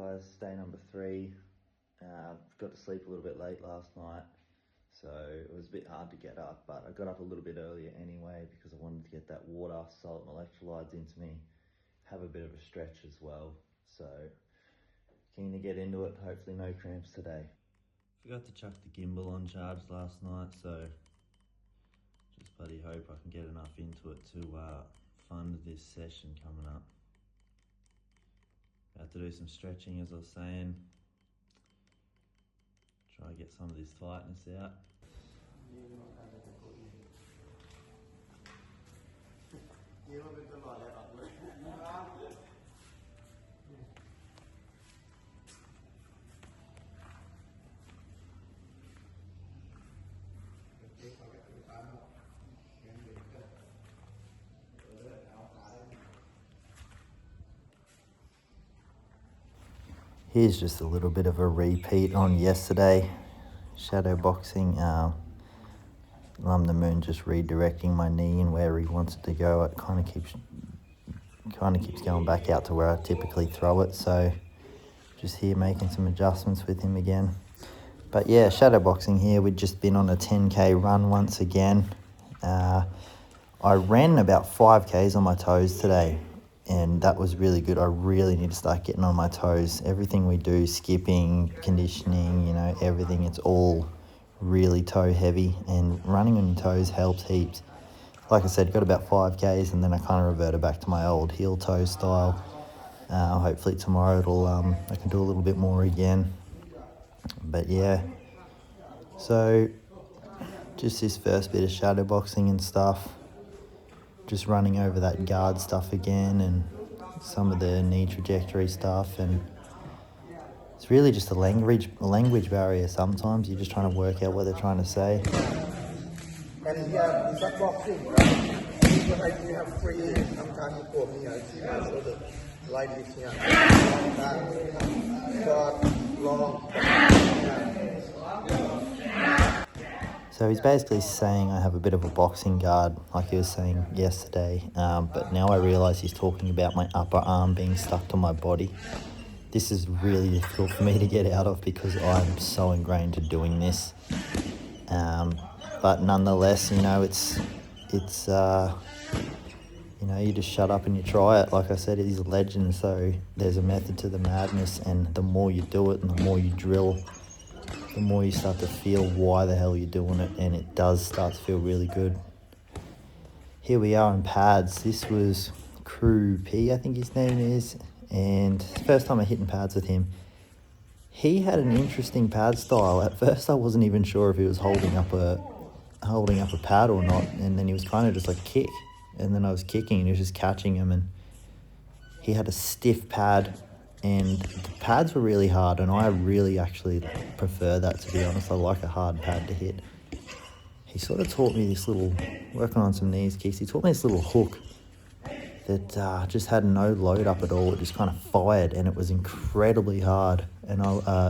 guys, day number 3. Got to sleep a little bit late last night, so it was a bit hard to get up, but I got up a little bit earlier anyway because I wanted to get that water, salt and electrolytes into me, have a bit of a stretch as well. So keen to get into it, hopefully no cramps today. Forgot to chuck the gimbal on charge last night, so just bloody hope I can get enough into it to fund this session coming up. About to do some stretching, as I was saying. Try to get some of this tightness out. Here's just a little bit of a repeat on yesterday. Shadow boxing. Lum the Moon just redirecting my knee and where he wants it to go. It kind of keeps going back out to where I typically throw it. So just here making some adjustments with him again. But yeah, shadow boxing here. We'd just been on a 10k run once again. I ran about 5k's on my toes today, and that was really good. I really need to start getting on my toes. Everything we do, skipping, conditioning, you know, everything, it's all really toe heavy, and running on your toes helps heaps. Like I said, got about 5k's, and then I kind of reverted back to my old heel toe style. Hopefully tomorrow I can do a little bit more again. But yeah, so just this first bit of shadow boxing and stuff. Just running over that guard stuff again and some of the knee trajectory stuff, and it's really just a language barrier sometimes. You're just trying to work out what they're trying to say. And yeah, it's like boxing, right? You have free, sometimes you put me, I see my sort of like this here. Short, long, So he's basically saying I have a bit of a boxing guard, like he was saying yesterday, but now I realise he's talking about my upper arm being stuck to my body. This is really difficult for me to get out of because I'm so ingrained to doing this. But nonetheless, you know, it's you know, you just shut up and you try it. Like I said, he's a legend, so there's a method to the madness, and the more you do it and the more you drill, the more you start to feel why the hell you're doing it, and it does start to feel really good. Here we are in pads. This was Crew P, I think his name is, and first time I hit in pads with him. He had an interesting pad style. At first I wasn't even sure if he was holding up a pad or not, and then he was kind of just like kick, and then I was kicking and he was just catching him, and he had a stiff pad. And the pads were really hard, and I really actually prefer that, to be honest. I like a hard pad to hit. He sort of taught me this little, working on some knees kicks, he taught me this little hook that just had no load up at all. It just kind of fired, and it was incredibly hard, and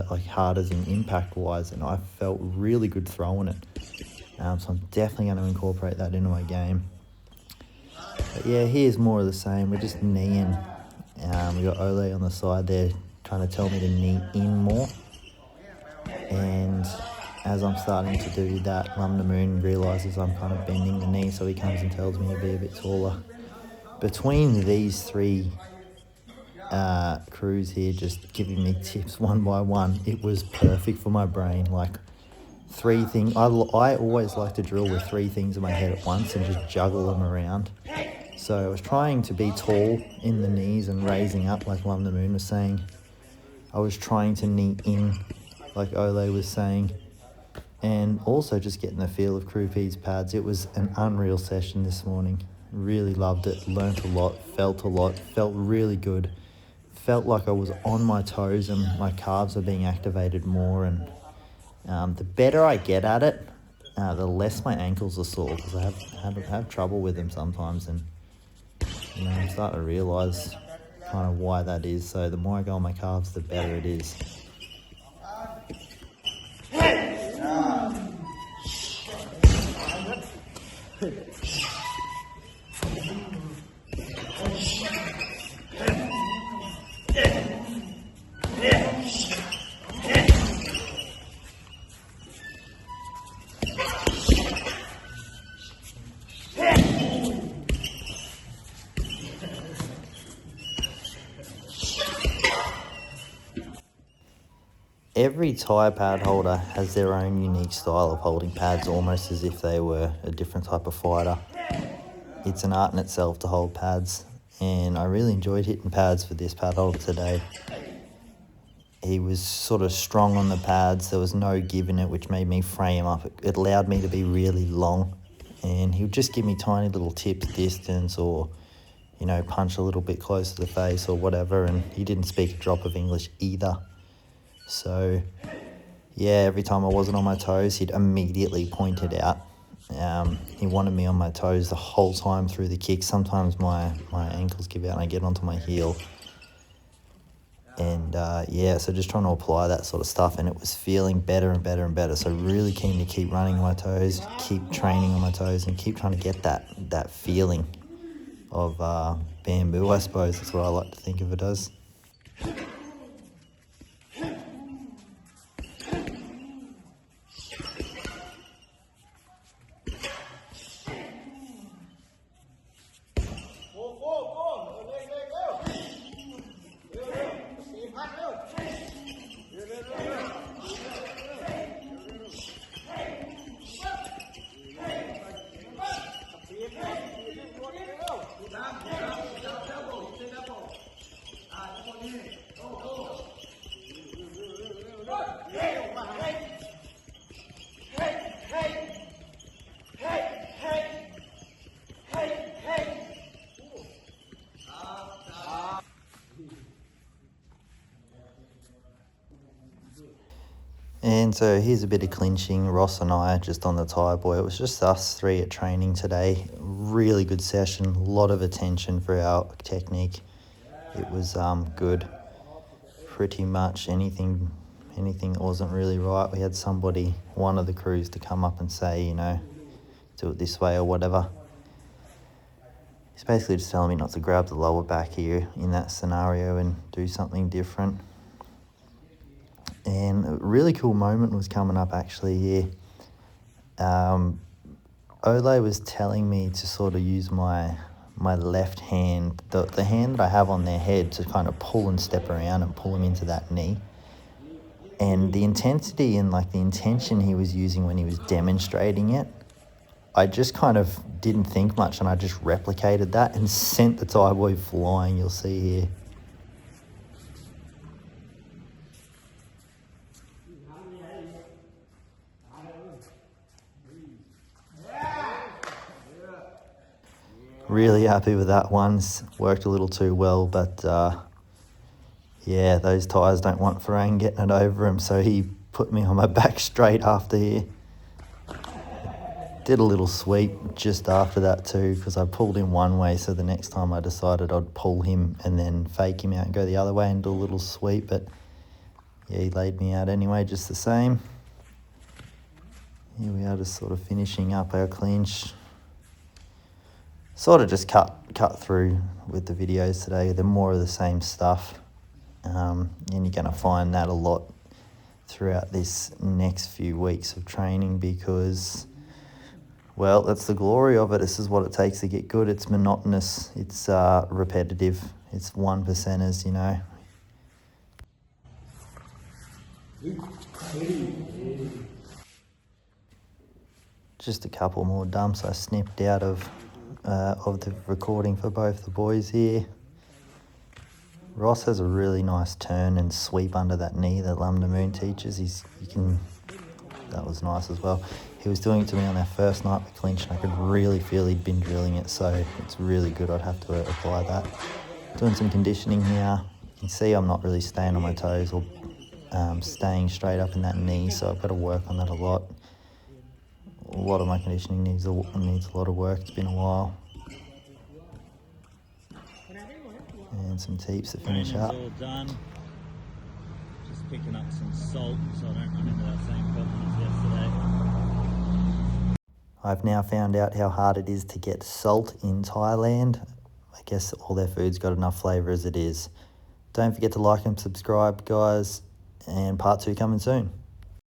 like hard as in impact wise, and I felt really good throwing it. So I'm definitely going to incorporate that into my game. But yeah, here's more of the same. We're just kneeing. We got Ole on the side there trying to tell me to knee in more, and as I'm starting to do that, Lum the Moon realises I'm kind of bending the knee, so he comes and tells me to be a bit taller. Between these three crews here just giving me tips one by one, it was perfect for my brain. Like 3 things, I always like to drill with 3 things in my head at once and just juggle them around. So I was trying to be tall in the knees and raising up, like Lum the Moon was saying. I was trying to knee in, like Ole was saying. And also just getting the feel of Crew P's pads. It was an unreal session this morning. Really loved it, learnt a lot, felt really good. Felt like I was on my toes and my calves are being activated more. And the better I get at it, the less my ankles are sore, because I have trouble with them sometimes. And you know, I'm starting to realise kind of why that is. So the more I go on my calves, the better it is. every Thai pad holder has their own unique style of holding pads, almost as if they were a different type of fighter. It's an art in itself to hold pads, and I really enjoyed hitting pads for this pad holder today. He was sort of strong on the pads. There was no give in it, which made me frame up. It allowed me to be really long, and he would just give me tiny little tips, distance, or, you know, punch a little bit closer to the face or whatever, and he didn't speak a drop of English either. So, yeah, every time I wasn't on my toes, he'd immediately point it out. He wanted me on my toes the whole time through the kick. Sometimes my ankles give out and I get onto my heel. And yeah, so just trying to apply that sort of stuff, and it was feeling better and better and better. So really keen to keep running on my toes, keep training on my toes, and keep trying to get that feeling of bamboo, I suppose. That's what I like to think of it as. And so here's a bit of clinching. Ross and I just on the Thai boy. It was just us three at training today. Really good session. A lot of attention for our technique. It was good. Pretty much anything that wasn't really right, we had somebody, one of the crews, to come up and say, you know, do it this way or whatever. He's basically just telling me not to grab the lower back here in that scenario and do something different. And a really cool moment was coming up actually here. Ole was telling me to sort of use my left hand, the hand that I have on their head, to kind of pull and step around and pull him into that knee. And the intensity and like the intention he was using when he was demonstrating it, I just kind of didn't think much, and I just replicated that and sent the Thai boy flying, you'll see here. Really happy with that one. Worked a little too well, but yeah, those Thais don't want Farang getting it over him, so he put me on my back straight after here. Did a little sweep just after that too, because I pulled him one way, so the next time I decided I'd pull him and then fake him out and go the other way and do a little sweep, but yeah, he laid me out anyway, just the same. Here we are, just sort of finishing up our clinch. Sort of just cut through with the videos today. They're more of the same stuff, and you're going to find that a lot throughout this next few weeks of training, because, well, that's the glory of it. This is what it takes to get good. It's monotonous. It's repetitive. It's 1%ers, you know. Just a couple more dumps I snipped out of the recording for both the boys here. Ross has a really nice turn and sweep under that knee that Lam Moon teaches. That was nice as well. He was doing it to me on our first night with clinch, and I could really feel he'd been drilling it, so it's really good. I'd have to apply that. Doing some conditioning here. You can see I'm not really staying on my toes or staying straight up in that knee, so I've got to work on that a lot. A lot of my conditioning needs a lot of work. It's been a while. And some teeps to finish up. All done. Just picking up some salt so I don't run into that same problem as yesterday. I've now found out how hard it is to get salt in Thailand. I guess all their food's got enough flavour as it is. Don't forget to like and subscribe, guys, and part 2 coming soon.